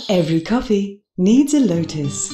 Every coffee needs a lotus.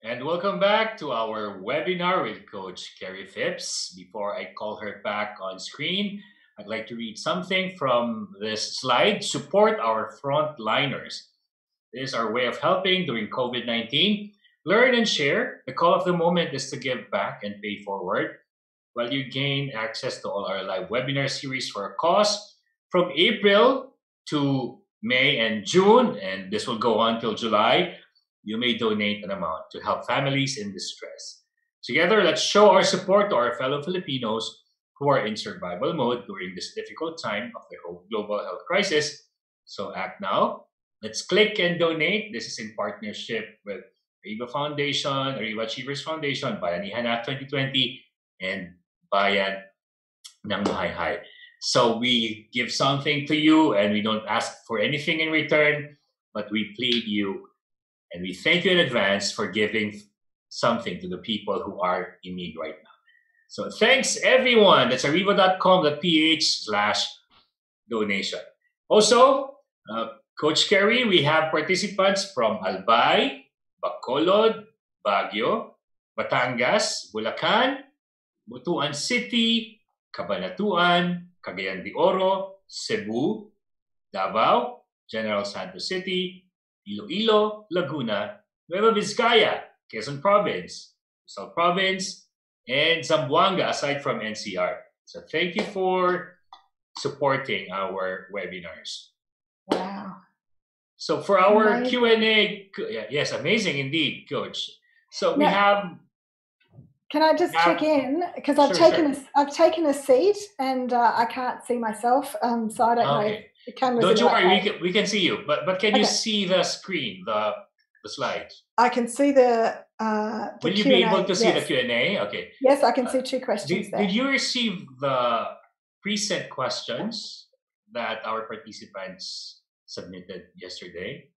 And welcome back to our webinar with Coach Kerrie Phipps. Before I call her back on screen, I'd like to read something from this slide. Support our frontliners. This is our way of helping during COVID-19. Learn and share. The call of the moment is to give back and pay forward, while you gain access to all our live webinar series for a cause from April to May and June, and this will go on till July. You may donate an amount to help families in distress. Together, let's show our support to our fellow Filipinos who are in survival mode during this difficult time of the whole global health crisis. So act now. Let's click and donate. This is in partnership with Ariva Foundation, Ariva Achievers Foundation, Bayanihan Act 2020, and Bayan ng Mahayhay. So we give something to you and we don't ask for anything in return, but we plead you and we thank you in advance for giving something to the people who are in need right now. So thanks everyone. That's ariva.com.ph/donation. Also, Coach Kerrie, we have participants from Albay, Bacolod, Baguio, Batangas, Bulacan, Butuan City, Cabanatuan, Cagayan de Oro, Cebu, Davao, General Santos City, Iloilo, Laguna, Nueva Vizcaya, Quezon Province, Rizal Province, and Zamboanga, aside from NCR. So thank you for supporting our webinars. Wow. So for our Amazing. Q&A, yes, amazing indeed, Coach. So we have... Can I just check in? Because I've taken a seat and I can't see myself, so I don't know if the camera's Don't you worry, right. we can see you. But can you see the screen, the slides? I can see the Will you Q&A, be able to see the Q&A? Okay. Yes, I can see two questions there. Did you receive the pre-sent questions that our participants submitted yesterday?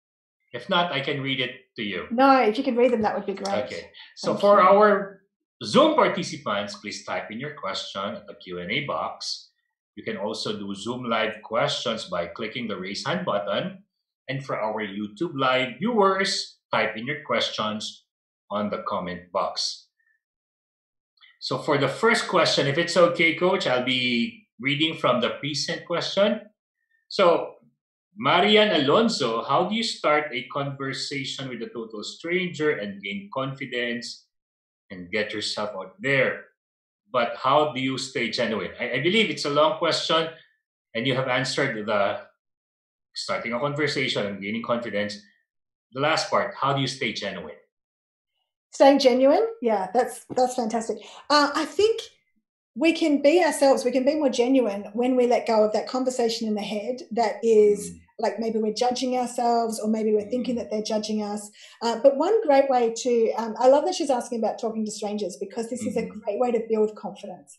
If not, I can read it to you. No, if you can read them, that would be great. Okay. So for our Zoom participants, please type in your question at the Q&A box. You can also do Zoom live questions by clicking the raise hand button. And for our YouTube live viewers, type in your questions on the comment box. So for the first question, if it's okay, Coach, I'll be reading from the pre-sent question. So Marian Alonso, how do you start a conversation with a total stranger and gain confidence and get yourself out there? But how do you stay genuine? I believe it's a long question and you have answered the starting a conversation and gaining confidence. The last part, how do you stay genuine? Staying genuine? Yeah, that's fantastic. I think we can be ourselves, we can be more genuine when we let go of that conversation in the head that is like maybe we're judging ourselves, or maybe we're thinking that they're judging us. But one great way to, I love that she's asking about talking to strangers, because this is a great way to build confidence.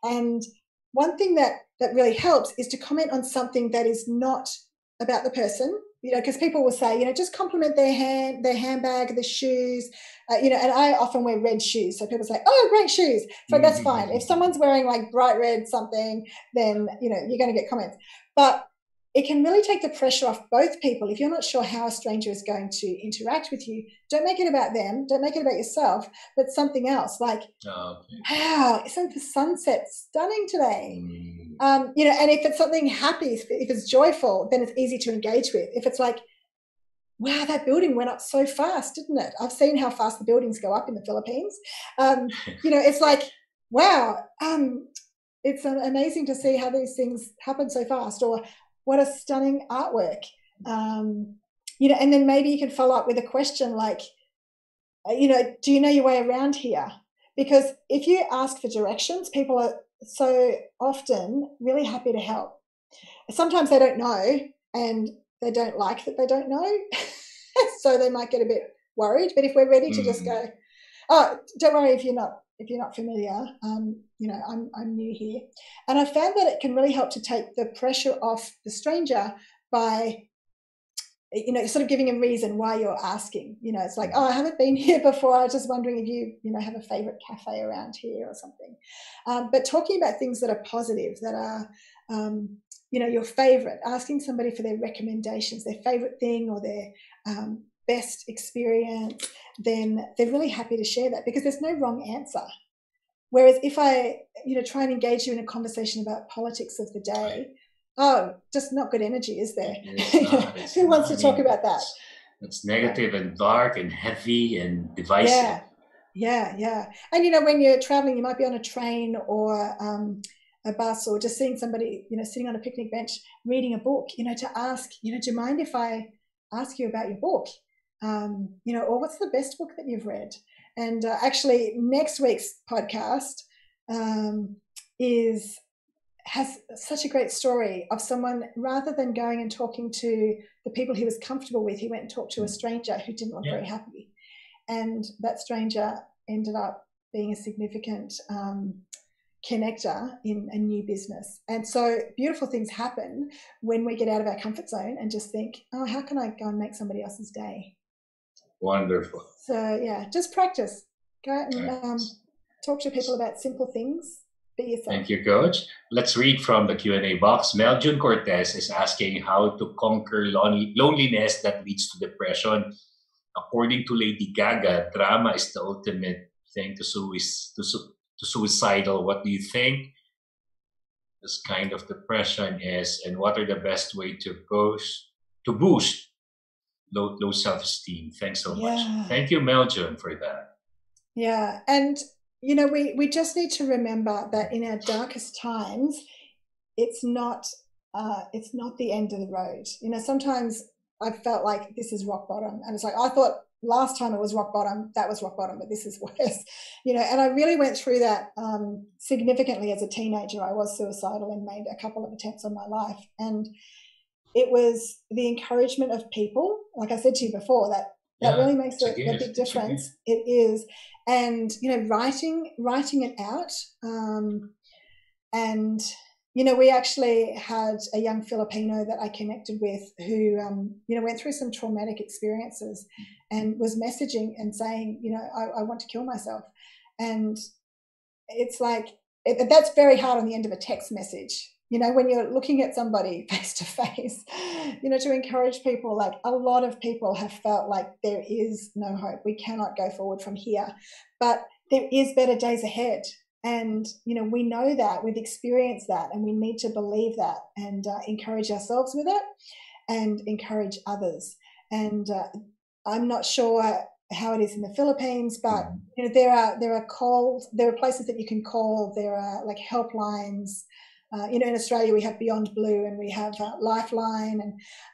And one thing that really helps is to comment on something that is not about the person, because people will say, just compliment their handbag, the shoes, and I often wear red shoes. So people say, oh, great shoes. So that's fine. If someone's wearing like bright red something, then, you're going to get comments. But it can really take the pressure off both people. If you're not sure how a stranger is going to interact with you, don't make it about them. Don't make it about yourself, but something else like, wow, isn't the sunset stunning today? And if it's something happy, if it's joyful, then it's easy to engage with. If it's like, wow, that building went up so fast, didn't it? I've seen how fast the buildings go up in the Philippines. It's like, wow, it's amazing to see how these things happen so fast, or what a stunning artwork. And then maybe you can follow up with a question like, do you know your way around here? Because if you ask for directions, people are so often really happy to help. Sometimes they don't know, and they don't like that they don't know. So they might get a bit worried. But if we're ready to just go, oh, don't worry if you're not familiar, I'm new here. And I found that it can really help to take the pressure off the stranger by, sort of giving a reason why you're asking. It's like, oh, I haven't been here before. I was just wondering if you, have a favorite cafe around here or something. But talking about things that are positive, that are, your favorite, asking somebody for their recommendations, their favorite thing, or their best experience, then they're really happy to share that, because there's no wrong answer. Whereas if I, try and engage you in a conversation about politics of the day, oh, just not good energy, is there? Who wants to talk about that? It's negative and dark and heavy and divisive. Yeah. And, when you're traveling, you might be on a train or a bus, or just seeing somebody, sitting on a picnic bench reading a book, to ask, do you mind if I ask you about your book? Or what's the best book that you've read? And actually, next week's podcast has such a great story of someone, rather than going and talking to the people he was comfortable with, he went and talked to a stranger who didn't look very happy. And that stranger ended up being a significant connector in a new business. And so beautiful things happen when we get out of our comfort zone and just think, oh, how can I go and make somebody else's day? Wonderful. So just practice. Go out and talk to people about simple things. Be yourself. Thank you, Coach. Let's read from the Q&A box. Meljun Cortez is asking how to conquer loneliness that leads to depression. According to Lady Gaga, drama is the ultimate thing to suicidal. What do you think this kind of depression is, and what are the best way to boost low self-esteem? Thanks so much. Thank you, Meljun, for that. Yeah, and we just need to remember that in our darkest times, it's not the end of the road. Sometimes I felt like this is rock bottom, and it's like, I thought last time it was rock bottom, that was rock bottom, but this is worse. And I really went through that significantly as a teenager. I was suicidal and made a couple of attempts on my life, and it was the encouragement of people, like I said to you before, that really makes a big difference. It is. And, writing it out. And, we actually had a young Filipino that I connected with who, went through some traumatic experiences and was messaging and saying, I want to kill myself. And it's like, that's very hard on the end of a text message. When you're looking at somebody face to face, to encourage people, like a lot of people have felt like there is no hope. We cannot go forward from here, but there is better days ahead. And, we know that, we've experienced that, and we need to believe that and encourage ourselves with it and encourage others. And I'm not sure how it is in the Philippines, but there are places that you can call. There are like helplines. In Australia, we have Beyond Blue and we have Lifeline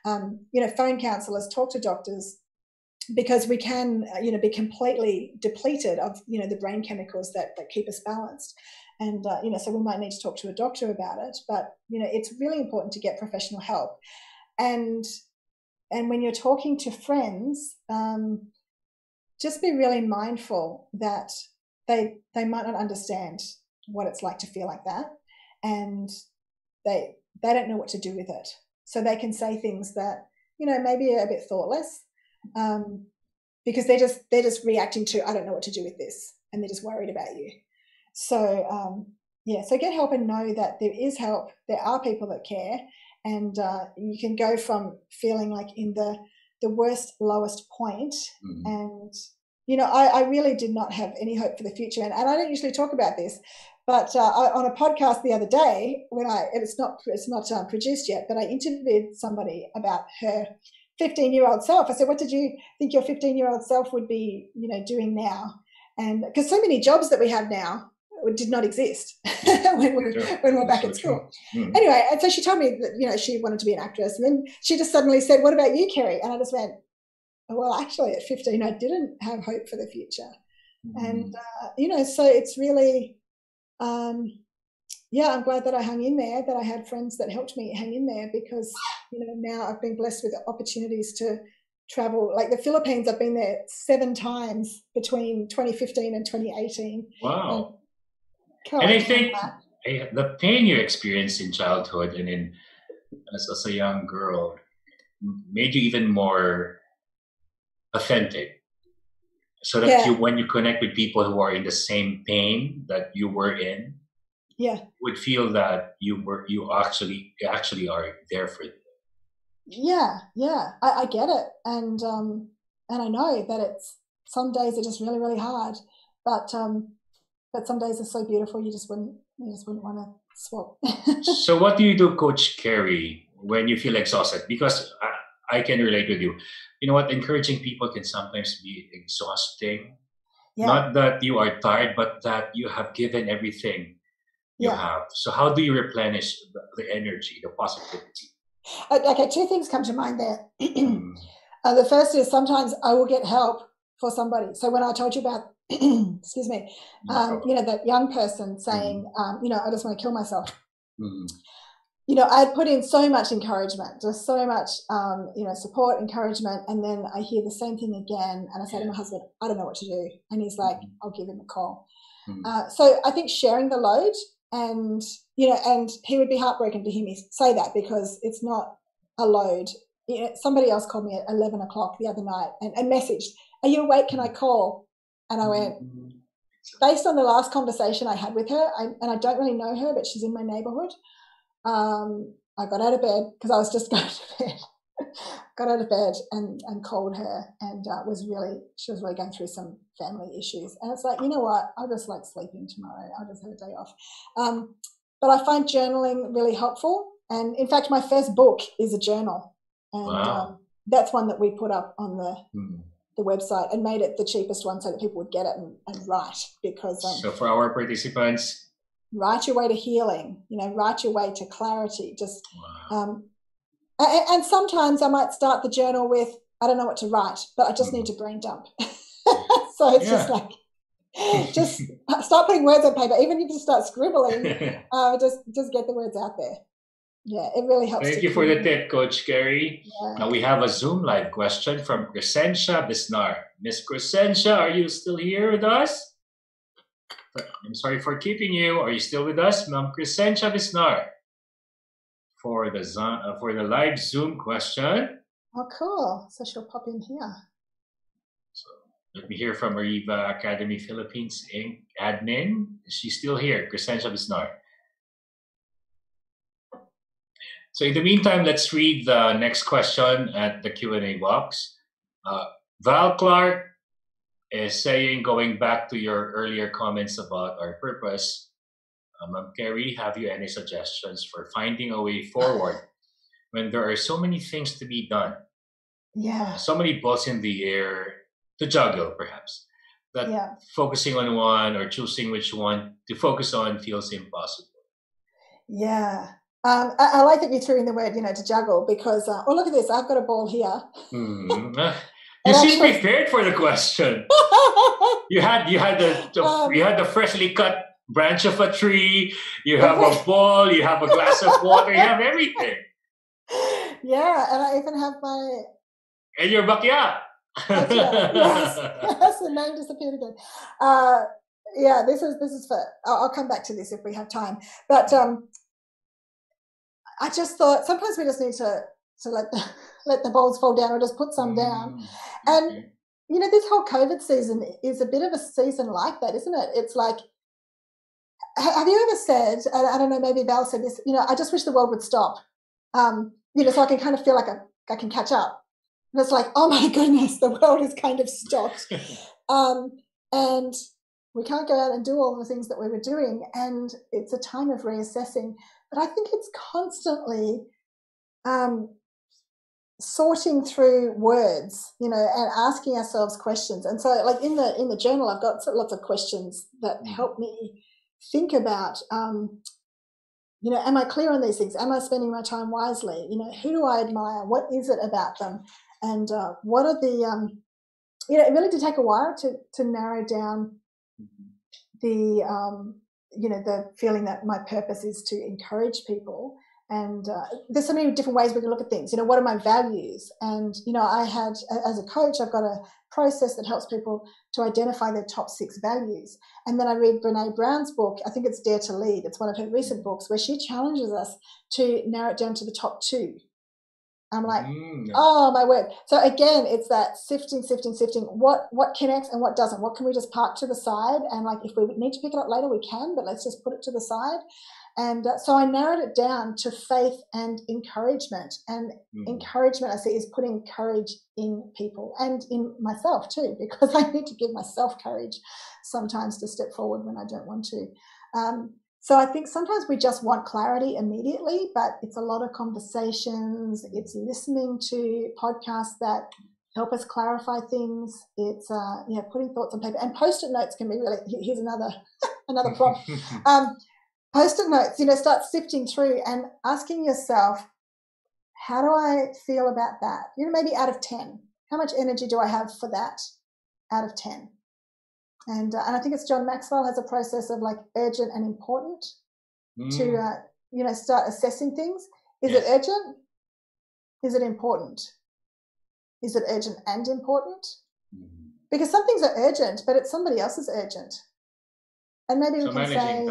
and, phone counsellors, talk to doctors, because we can, be completely depleted of, the brain chemicals that keep us balanced. And, so we might need to talk to a doctor about it. But, it's really important to get professional help. And when you're talking to friends, just be really mindful that they might not understand what it's like to feel like that. And they don't know what to do with it. So they can say things that, maybe are a bit thoughtless, because they're just reacting to, I don't know what to do with this, and they're just worried about you. So so get help and know that there is help. There are people that care, and you can go from feeling like in the worst, lowest point, and I really did not have any hope for the future, and I don't usually talk about this. But on a podcast the other day, it's not produced yet, but I interviewed somebody about her 15-year-old self. I said, "What did you think your 15-year-old self would be, doing now?" And because so many jobs that we have now did not exist when we were back at school. Anyway, and so she told me that she wanted to be an actress, and then she just suddenly said, "What about you, Kerrie?" And I just went, "Well, actually, at 15, I didn't have hope for the future," and so it's really. I'm glad that I hung in there, that I had friends that helped me hang in there, because, now I've been blessed with opportunities to travel. Like the Philippines, I've been there 7 times between 2015 and 2018. Wow. And I think the pain you experienced in childhood and as a young girl made you even more authentic. So that when you connect with people who are in the same pain that you were in, would feel that you actually are there for them. I get it, and I know that it's some days are just really, really hard, but some days are so beautiful you just wouldn't want to swap. So what do you do, Coach Kerrie, when you feel exhausted? Because I can relate with you. You know what? Encouraging people can sometimes be exhausting. Yeah. Not that you are tired, but that you have given everything you have. So how do you replenish the energy, the positivity? Okay, 2 things come to mind there. The first is sometimes I will get help for somebody. So when I told you about, excuse me, that young person saying, I just want to kill myself. I'd put in so much encouragement, just so much, support, encouragement. And then I hear the same thing again. And I say to my husband, I don't know what to do. And he's like, I'll give him a call. So I think sharing the load, and he would be heartbroken to hear me say that, because it's not a load. Somebody else called me at 11 o'clock the other night and messaged, "Are you awake? Can I call?" And I went, based on the last conversation I had with her, and I don't really know her, but she's in my neighborhood. I got out of bed because I was just going to bed. Got out of bed and called her, and she was really going through some family issues. And it's like, you know what? I just like sleeping tomorrow. I'll just have a day off. But I find journaling really helpful. And in fact, my first book is a journal, and that's one that we put up on the website and made it the cheapest one so that people would get it and write. Because so for our participants, write your way to healing. Write your way to clarity. Just and sometimes I might start the journal with, I don't know what to write, but I just need to brain dump. So it's just like, just start putting words on paper. Even if you start scribbling, just get the words out there. Yeah, it really helps. Thank you for the tip, Coach Kerrie. Yeah. Now we have a Zoom live question from Crescencia Bisnar. Miss Crescencia, are you still here with us? I'm sorry for keeping you. Are you still with us, Ma'am Crescencia Bisnar? For the live Zoom question. Oh, cool. So she'll pop in here. So let me hear from Ariva Academy Philippines Inc. admin. Is she still here? Crescencia Bisnar. So in the meantime, let's read the next question at the Q&A box. Val Clark is saying, going back to your earlier comments about our purpose, Ma'am Kerrie, have you any suggestions for finding a way forward when there are so many things to be done? Yeah. So many balls in the air to juggle, perhaps. That focusing on one or choosing which one to focus on feels impossible. Yeah. I like that you threw in the word, to juggle, because, look at this. I've got a ball here. You seem prepared for the question. You had the freshly cut branch of a tree, you have a ball, you have a glass of water, you have everything. Yeah, and I even have my... And your backyard. That's right. Yes, the name disappeared again. Yeah, this is for... I'll come back to this if we have time. But I just thought sometimes we just need to let the balls fall down or just put some down. And, you know, this whole COVID season is a bit of a season like that, isn't it? It's like, have you ever said, I don't know, maybe Val said this, you know, I just wish the world would stop, you know, so I can kind of feel like I can catch up. And it's like, oh my goodness, the world has kind of stopped. And we can't go out and do all the things that we were doing. And it's a time of reassessing. But I think it's constantly sorting through words, you know, and asking ourselves questions. And so, like in the journal, I've got lots of questions that help me think about, you know, am I clear on these things? Am I spending my time wisely? You know, who do I admire? What is it about them? And what are the, you know, it really did take a while to narrow down the, you know, the feeling that my purpose is to encourage people. And there's so many different ways we can look at things. You know, what are my values? And, you know, I had, as a coach, I've got a process that helps people to identify their top 6 values. And then I read Brene Brown's book, I think it's Dare to Lead. It's one of her recent books where she challenges us to narrow it down to the top 2. I'm like, oh, my word. So again, it's that sifting. What connects and what doesn't? What can we just park to the side? And like, if we need to pick it up later, we can, but let's just put it to the side. And so I narrowed it down to faith and encouragement. And encouragement, I see, is putting courage in people and in myself too, because I need to give myself courage sometimes to step forward when I don't want to. So I think sometimes we just want clarity immediately, but it's a lot of conversations. It's listening to podcasts that help us clarify things. It's putting thoughts on paper. And Post-it notes can be really, here's another prompt. Post-it notes, you know, start sifting through and asking yourself, how do I feel about that? You know, maybe out of 10, how much energy do I have for that out of 10? And I think it's John Maxwell has a process of like urgent and important to, you know, start assessing things. Is it urgent? Is it important? Is it urgent and important? Because some things are urgent, but it's somebody else's urgent. And maybe we can say,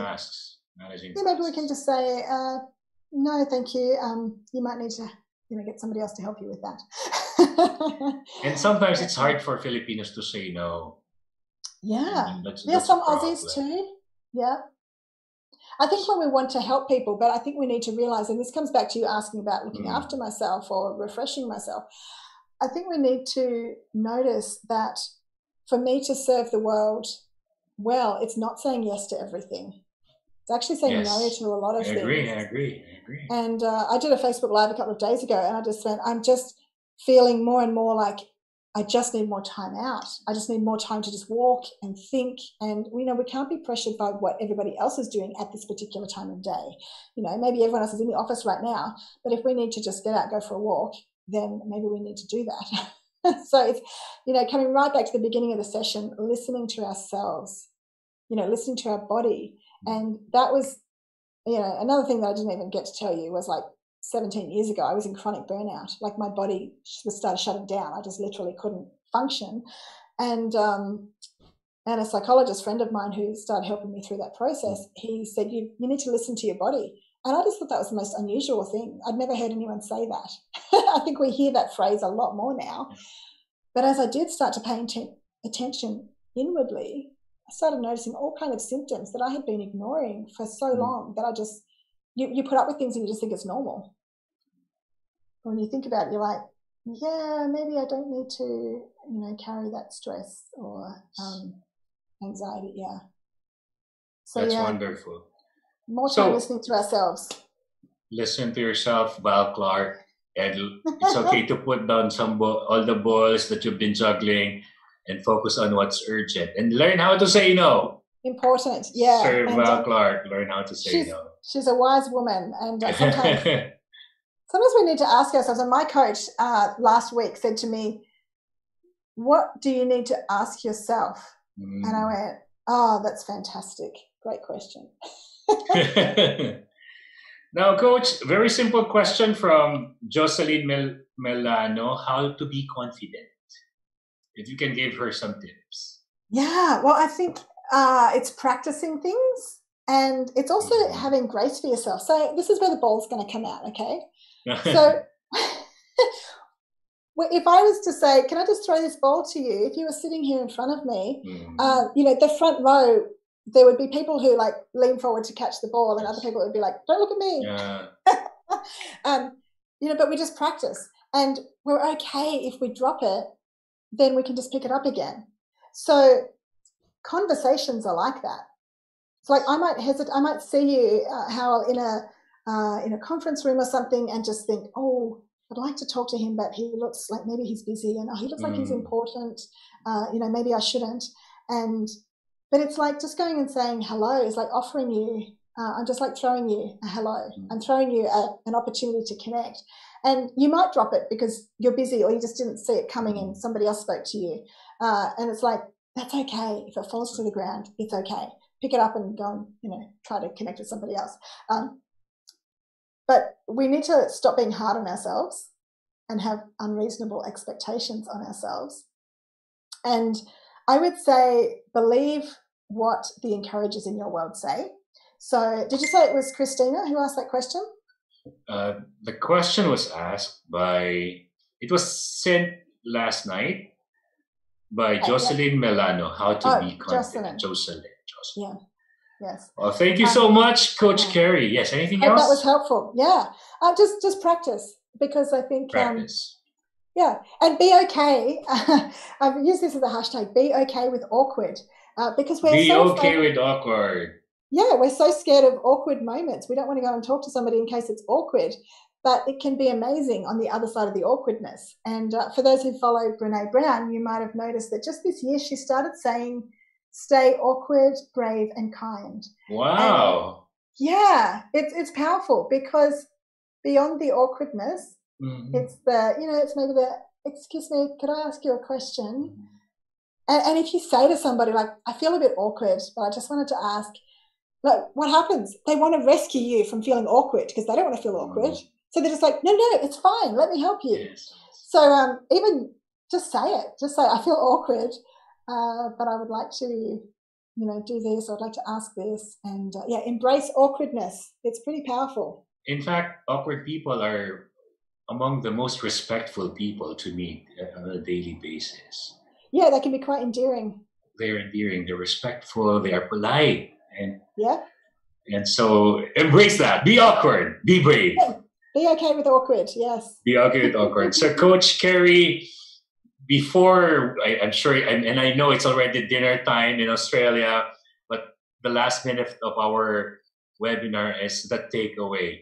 maybe we can just say, no, thank you. You might need to, you know, get somebody else to help you with that. And sometimes it's hard for Filipinos to say no. Yeah. There's some Aussies too. Yeah. I think when we want to help people, but I think we need to realize, and this comes back to you asking about looking after myself or refreshing myself. I think we need to notice that for me to serve the world well, it's not saying yes to everything. It's actually saying no to a lot of things. I agree. And I did a Facebook Live a couple of days ago, and I just went, I'm just feeling more and more like I just need more time out. I just need more time to just walk and think. And, you know, we can't be pressured by what everybody else is doing at this particular time of day. You know, maybe everyone else is in the office right now, but if we need to just get out, go for a walk, then maybe we need to do that. So it's, you know, coming right back to the beginning of the session, listening to ourselves, you know, listening to our body. And that was, you know, another thing that I didn't even get to tell you was like 17 years ago, I was in chronic burnout. Like my body started shutting down. I just literally couldn't function. And a psychologist friend of mine who started helping me through that process, he said, you need to listen to your body. And I just thought that was the most unusual thing. I'd never heard anyone say that. I think we hear that phrase a lot more now. But as I did start to pay attention inwardly, I started noticing all kinds of symptoms that I had been ignoring for so long that I just, you put up with things and you just think it's normal. When you think about it, you're like, yeah, maybe I don't need to, you know, carry that stress or anxiety. Yeah. So that's wonderful. More time listening to ourselves. Listen to yourself, Val Clark, and it's okay to put down all the balls that you've been juggling and focus on what's urgent and learn how to say no. Important, yeah. Sir Val Clark, learn how to say no. She's a wise woman, and sometimes we need to ask ourselves. And my coach last week said to me, "What do you need to ask yourself?" And I went, "Oh, that's fantastic. great question. Now, Coach, very simple question from Jocelyn Melano. How to be confident? If you can give her some tips. Yeah, well, I think it's practicing things, and it's also having grace for yourself. So this is where the ball's going to come out, okay? So if I was to say, can I just throw this ball to you? If you were sitting here in front of me, the front row, there would be people who like lean forward to catch the ball, and other people would be like, don't look at me. But we just practice, and we're okay if we drop it, then we can just pick it up again. So conversations are like that. It's like I might hesitate. I might see you, Howell, in a conference room or something, and just think, oh, I'd like to talk to him, but he looks like maybe he's busy, and he looks like he's important. Maybe I shouldn't. But it's like just going and saying hello is like offering you. I'm just like throwing you a hello. I'm throwing you an opportunity to connect. And you might drop it because you're busy or you just didn't see it coming and somebody else spoke to you. And it's like, that's okay. If it falls to the ground, it's okay. Pick it up and go and, try to connect with somebody else. But we need to stop being hard on ourselves and have unreasonable expectations on ourselves. And I would say, believe what the encouragers in your world say. So did you say it was Christina who asked that question? The question was asked it was sent last night by Jocelyn Melano, how to be confident. Jocelyn. Yeah. Yes. Well, thank you so much, Coach Kerrie. Yes, anything else? That was helpful. Yeah. Just practice, because I think practice. And be okay. I've used this as a hashtag, be okay with awkward. Because we're with awkward. Yeah, we're so scared of awkward moments. We don't want to go and talk to somebody in case it's awkward, but it can be amazing on the other side of the awkwardness. And for those who follow Brené Brown, you might have noticed that just this year she started saying, stay awkward, brave, and kind. Wow. And yeah, it's powerful, because beyond the awkwardness, it's it's maybe excuse me, could I ask you a question? And if you say to somebody, like, I feel a bit awkward, but I just wanted to ask, like, what happens? They want to rescue you from feeling awkward because they don't want to feel awkward. So they're just like, no, it's fine. Let me help you. Yes. So even just say it. Just say, I feel awkward, but I would like to, do this. I'd like to ask this. And embrace awkwardness. It's pretty powerful. In fact, awkward people are among the most respectful people to meet on a daily basis. Yeah, they can be quite endearing. They're endearing. They're respectful. They are polite. And so embrace that. Be awkward. Be brave. Yeah. Be okay with awkward. Yes. Be okay with awkward. So, Coach Kerrie, before I'm sure, and I know it's already dinner time in Australia, but the last minute of our webinar is the takeaway.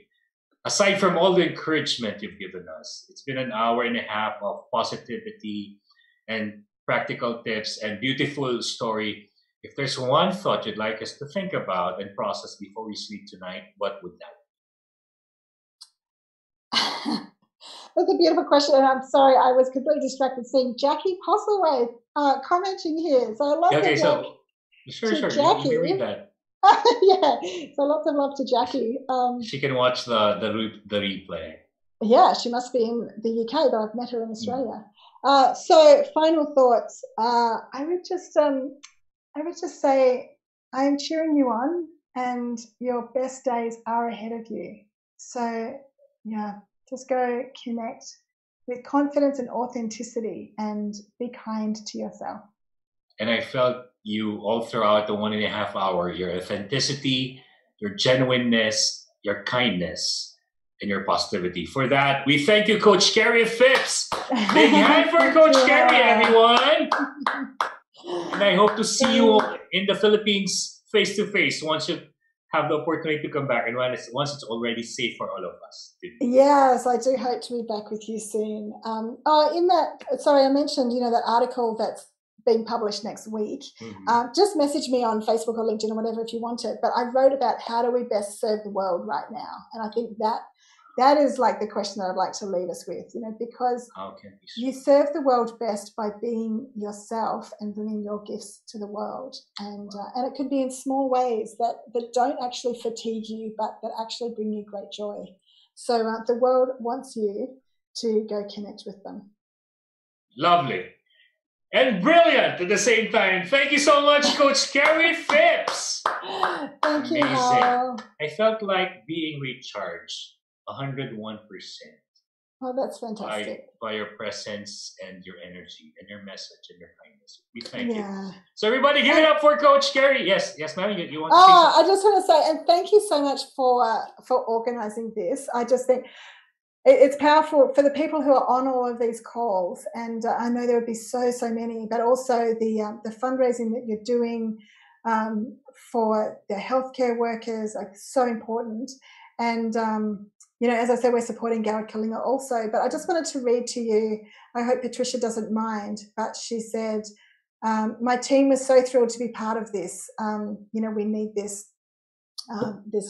Aside from all the encouragement you've given us, it's been an hour and a half of positivity and practical tips and beautiful story. If there's one thought you'd like us to think about and process before we sleep tonight, what would that be? That's a beautiful question, and I'm sorry I was completely distracted seeing Jackie Postlethwaite commenting here. So I love Jackie. Jackie. You read that. Yeah, so lots of love to Jackie. She can watch the replay. Yeah, she must be in the UK, though I've met her in Australia. So final thoughts. I would just say I am cheering you on, and your best days are ahead of you. So just go connect with confidence and authenticity, and be kind to yourself. And I felt you all throughout the 1.5 hour, your authenticity, your genuineness, your kindness, and your positivity. For that, we thank you, Coach Kerrie Phipps. Big hand for Coach Kerrie, everyone. And I hope to see you in the Philippines face-to-face once you have the opportunity to come back, and once it's already safe for all of us. Yes, I do hope to be back with you soon. I mentioned, that article that's being published next week. Just message me on Facebook or LinkedIn or whatever if you want it. But I wrote about how do we best serve the world right now. And I think that that is like the question that I'd like to leave us with, because How can we you serve the world best by being yourself and bringing your gifts to the world. And it could be in small ways that don't actually fatigue you, but that actually bring you great joy. So the world wants you to go connect with them. Lovely. And brilliant at the same time. Thank you so much, Coach Kerrie Phipps. Thank you, Amazing. Hal. I felt like being recharged 101%. Oh, that's fantastic. By your presence and your energy and your message and your kindness. We thank Yeah. you. So everybody give it up for Coach Kerrie. Yes, ma'am. You want to say something? I just want to say, and thank you so much for organizing this. I just think it's powerful for the people who are on all of these calls, and I know there would be so many, but also the fundraising that you're doing for the healthcare workers, like, so important. And as I said, we're supporting Garrett Kalinga also. But I just wanted to read to you. I hope Patricia doesn't mind, but she said, "My team was so thrilled to be part of this. We need this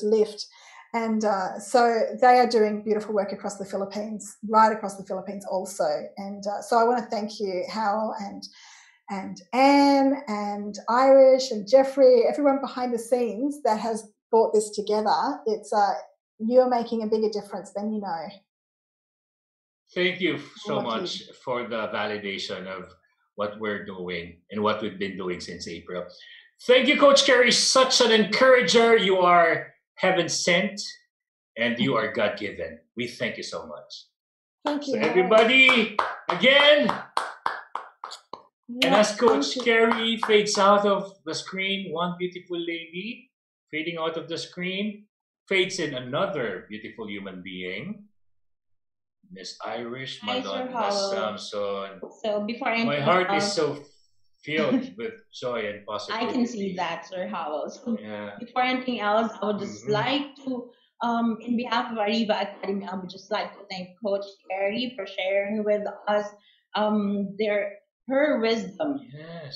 lift." And so they are doing beautiful work across the Philippines, right across the Philippines also. And so I want to thank you, Hal, and Anne, and Irish, and Jeffrey, everyone behind the scenes that has brought this together. It's you're making a bigger difference than you know. Thank you so much for the validation of what we're doing and what we've been doing since April. Thank you, Coach Kerrie. Such an encourager. You are heaven sent, and you are God-given. We thank you so much. Thank you. So everybody, again, and as Coach Kerrie fades out of the screen, one beautiful lady fading out of the screen, fades in another beautiful human being, Miss Irish Madonna Samson. So before my heart is so filled with joy and positivity. I can see that, Sir Howell. So before anything else, I would just like to, in behalf of Ariva Academy, I would just like to thank Coach Kerrie for sharing with us her wisdom,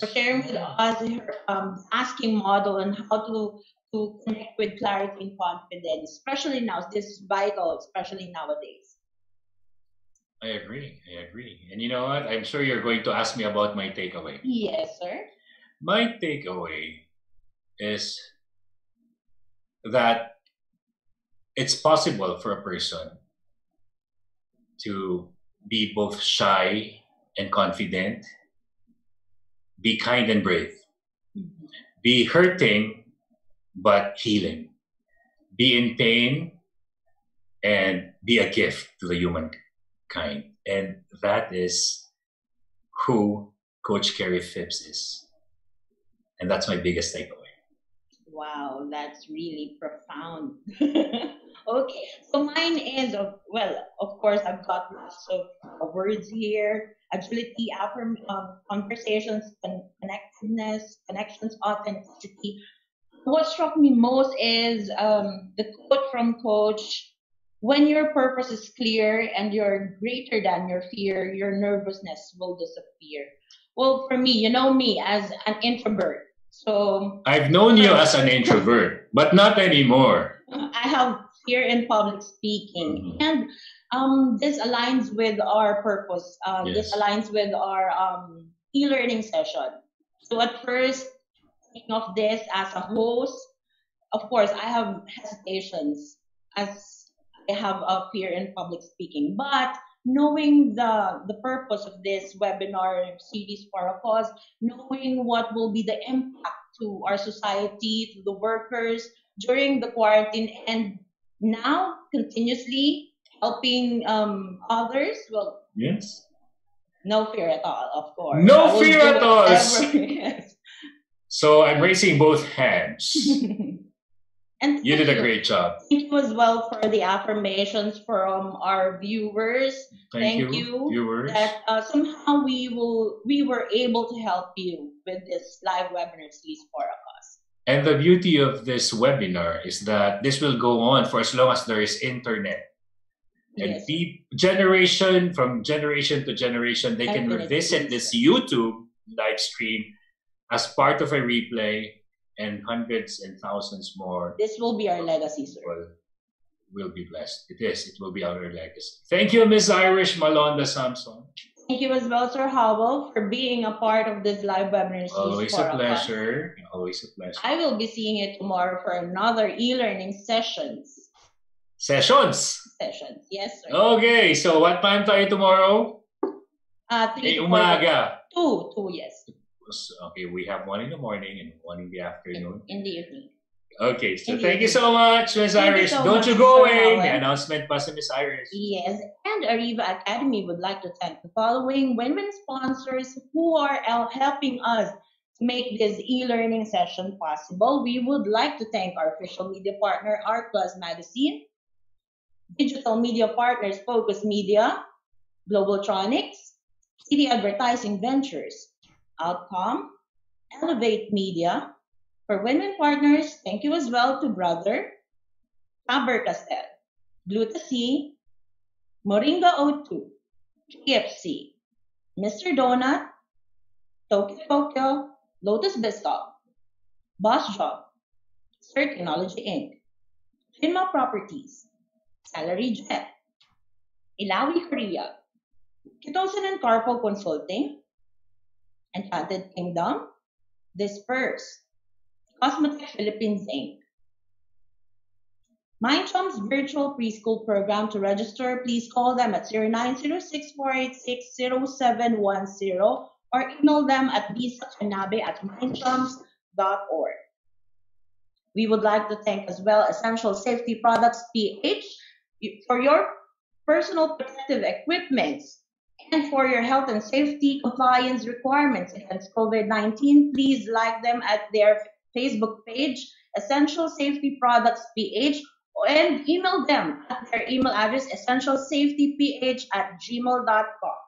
for sharing with us her asking model and how to connect with clarity and confidence, especially now. This is vital, especially nowadays. I agree. And you know what? I'm sure you're going to ask me about my takeaway. Yes, sir. My takeaway is that it's possible for a person to be both shy and confident, be kind and brave, be hurting but healing, be in pain and be a gift to the human kind. And that is who Coach Kerrie Phipps is. And that's my biggest takeaway. Wow, that's really profound. Okay, so mine is, of course, I've got lots of words here: agility, conversations, connectedness, connections, authenticity. What struck me most is the quote from Coach: "When your purpose is clear and you're greater than your fear, your nervousness will disappear." Well, for me, you know me as an introvert. So I've known you as an introvert, but not anymore. I have fear in public speaking, and this aligns with our purpose. This aligns with our e-learning session. So at first, thinking of this as a host, of course, I have hesitations as I have a fear in public speaking, but knowing the purpose of this webinar series for a cause, knowing what will be the impact to our society, to the workers during the quarantine, and now continuously helping others. Well, yes, no fear at all, of course. No fear at all. Yes. So I'm raising both hands. And you did a great job. Thank you as well for the affirmations from our viewers. Thank you viewers. That somehow we were able to help you with this live webinar series for us. And the beauty of this webinar is that this will go on for as long as there is internet. And generation to generation, they can revisit this YouTube live stream as part of a replay, and hundreds and thousands more. This will be our legacy, sir. will be blessed. It is. It will be our legacy. Thank you, Miss Irish Malonda Samson. Thank you as well, Sir Howell, for being a part of this live webinar series. Always a pleasure. Always a pleasure. I will be seeing you tomorrow for another e-learning sessions. Sessions? Sessions, yes, sir. Okay, so what time tayo tomorrow? 3 umaga. 2, yes. Okay, we have one in the morning and one in the afternoon. In the evening. Okay, so thank you so much, Miss Irish. So Don't you go away. May announcement pa si Miss Irish. Yes, and Ariva Academy would like to thank the following women sponsors who are helping us to make this e-learning session possible. We would like to thank our official media partner, Art Plus Magazine, digital media partners, Focus Media, Globaltronics, City Advertising Ventures, Outcome, Elevate Media. For women partners, thank you as well to Brother, Faber-Castell, Gluta-C, Moringa O2, KFC, Mr. Donut, Tokyo, Lotus Biscuit, Boss Job, Sir Technology Inc., Finma Properties, Salary Jet, Ilawi Korea, Kitosan and Carpo Consulting, Enchanted Kingdom, Disperse, Cosmetic Philippines Inc. MindChom's virtual preschool program. To register, please call them at 0906-486-0710 or email them at bisakanabe@mindchoms.org. We would like to thank as well Essential Safety Products PH for your personal protective equipment and for your health and safety compliance requirements against COVID-19. Please like them at their Facebook page, Essential Safety Products PH, and email them at their email address, essentialsafetyph@gmail.com.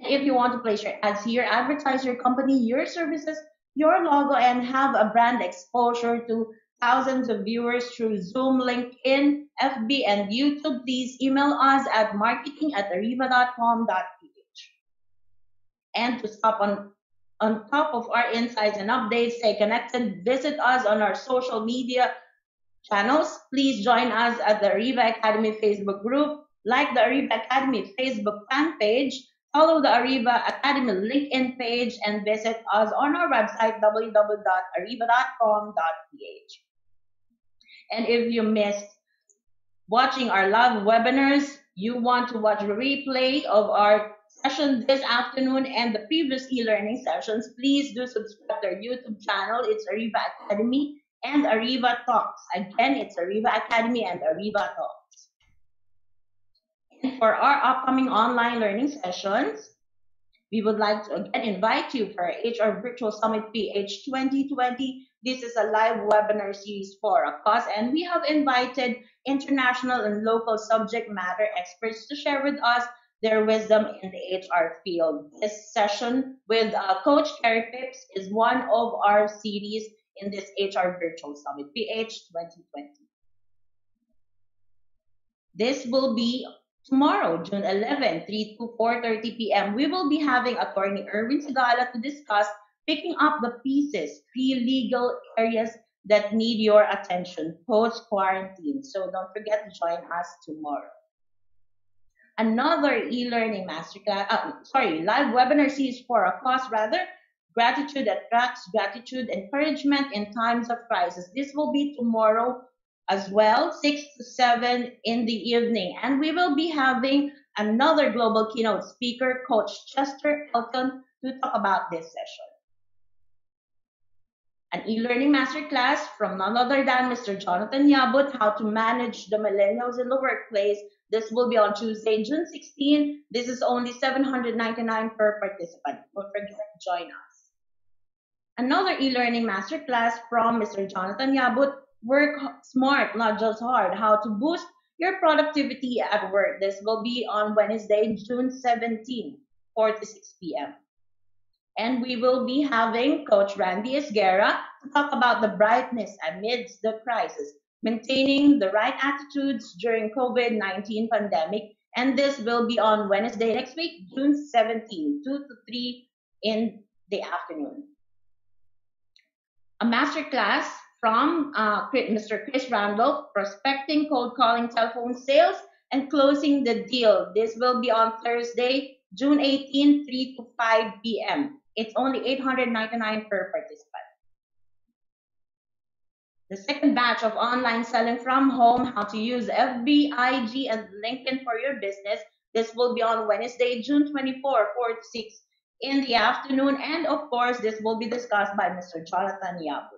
If you want to place your ads here, advertise your company, your services, your logo, and have a brand exposure to thousands of viewers through Zoom, LinkedIn, FB, and YouTube, please email us at marketing@ariva.com.ph. And to stop on top of our insights and updates, stay connected, visit us on our social media channels. Please join us at the Ariva Academy Facebook group, like the Ariva Academy Facebook fan page, follow the Ariva Academy LinkedIn page, and visit us on our website, www.ariva.com.ph. And if you missed watching our live webinars, you want to watch a replay of our session this afternoon and the previous e-learning sessions, please do subscribe to our YouTube channel. It's Ariva Academy and Ariva Talks. Again, it's Ariva Academy and Ariva Talks. And for our upcoming online learning sessions, we would like to again invite you for our HR Virtual Summit PH 2020. This is a live webinar series for a cause, and we have invited international and local subject matter experts to share with us their wisdom in the HR field. This session with Coach Kerrie Phipps is one of our series in this HR Virtual Summit PH 2020. This will be tomorrow, June 11, 3 to 4:30 p.m. We will be having Attorney Erwin Sigala to discuss picking up the pieces, 3 legal areas that need your attention post-quarantine. So don't forget to join us tomorrow. Another e-learning masterclass, live webinar series for a cause, gratitude attracts gratitude, encouragement in times of crisis. This will be tomorrow as well, 6 to 7 in the evening. And we will be having another global keynote speaker, Coach Chester Elton, to talk about this session. An e-learning masterclass from none other than Mr. Jonathan Yabut, how to manage the millennials in the workplace. This will be on Tuesday, June 16. This is only $799 per participant. Don't forget to join us. Another e-learning masterclass from Mr. Jonathan Yabut, Work Smart, Not Just Hard, how to boost your productivity at work. This will be on Wednesday, June 17, 4 to 6 p.m. And we will be having Coach Randy Esguerra to talk about the brightness amidst the crisis, maintaining the right attitudes during COVID-19 pandemic. And this will be on Wednesday next week, June 17, 2 to 3 in the afternoon. A masterclass from Mr. Chris Randolph, prospecting, cold calling, telephone sales, and closing the deal. This will be on Thursday, June 18, 3 to 5 p.m. It's only $899 per participant. The second batch of online selling from home, how to use FB, IG, and LinkedIn for your business. This will be on Wednesday, June 24, 4 to 6 in the afternoon. And of course, this will be discussed by Mr. Jonathan Yabu.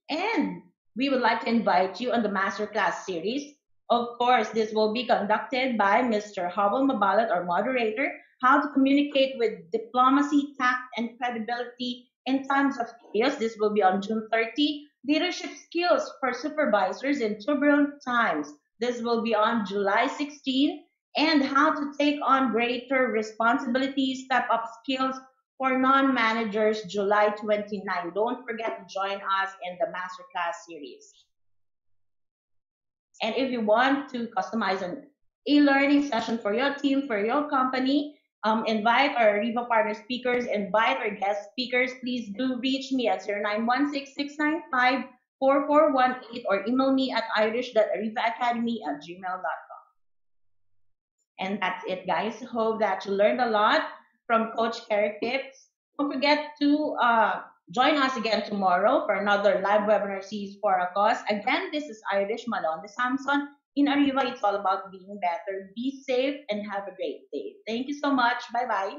And we would like to invite you on the masterclass series. Of course, this will be conducted by Mr. Hubble Mabalat, our moderator, how to communicate with diplomacy, tact, and credibility in times of chaos. This will be on June 30. Leadership skills for supervisors in turbulent times. This will be on July 16. And how to take on greater responsibilities, step up skills for non-managers, July 29. Don't forget to join us in the masterclass series. And if you want to customize an e-learning session for your team, for your company, invite our Ariva partner speakers, invite our guest speakers. Please do reach me at 0916-695-4418 or email me at irish.arivaacademy@gmail.com. And that's it, guys. Hope that you learned a lot from Coach Kerrie Phipps. Don't forget to join us again tomorrow for another live webinar series for a cause. Again, this is Irish Malon de Samson. In Ariva, it's all about being better. Be safe and have a great day. Thank you so much. Bye-bye.